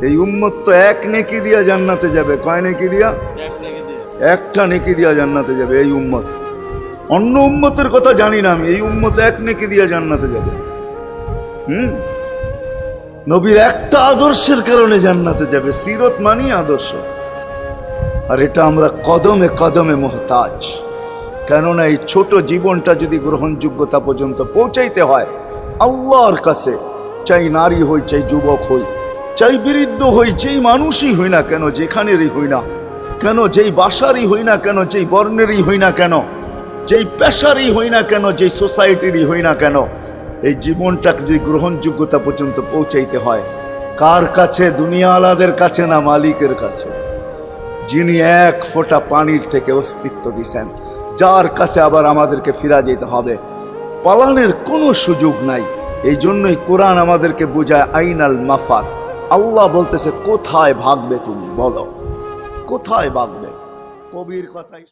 এই উম্মত তো এক নেকি দিয়া জান্নাতে যাবে। কয় নেকি দিয়া? একটা নেকি দিয়া জান্নাতে যাবে এই উম্মত। অন্য উম্মতের কথা জানি না আমি, এই উম্মত এক নেকি দিয়া জান্নাতে যাবে। নবীর একটা আদর্শের কারণে জান্নাতে যাবে। সিরত মানি আদর্শ, আর এটা আমরা কদমে কদমে মুহতাজ। কেননা এই ছোট জীবনটা যদি গ্রহণযোগ্যতা পর্যন্ত পৌঁছাইতে হয় আল্লাহর কাছে, চাই নারী হই, চাই যুবক হই, চাই বৃদ্ধ হই, যেই মানুষই হই না কেন, যেখানেরই হই না কেন, যেই বাসারই হই না কেন, যেই বর্ণেরই হই না কেন, যেই পেশারই হই না কেন, যেই সোসাইটিরই হই না কেন, এই জীবনটাকে যদি গ্রহণযোগ্যতা পর্যন্ত পৌঁছাইতে হয় কার কাছে? দুনিয়াওয়ালাদের কাছে না, মালিকের কাছে, যিনি এক ফোঁটা পানির থেকে অস্তিত্ব দিছেন, যার কাছে আবার আমাদেরকে ফিরা যেতে হবে। পালানের কোনো সুযোগ নাই। এই জন্যই কোরআন আমাদেরকে বোঝায় আইনাল মাফার। আল্লাহ বলতেছে কোথায় ভাগবে তুমি, বলো কোথায় ভাগবে? কবির কথাই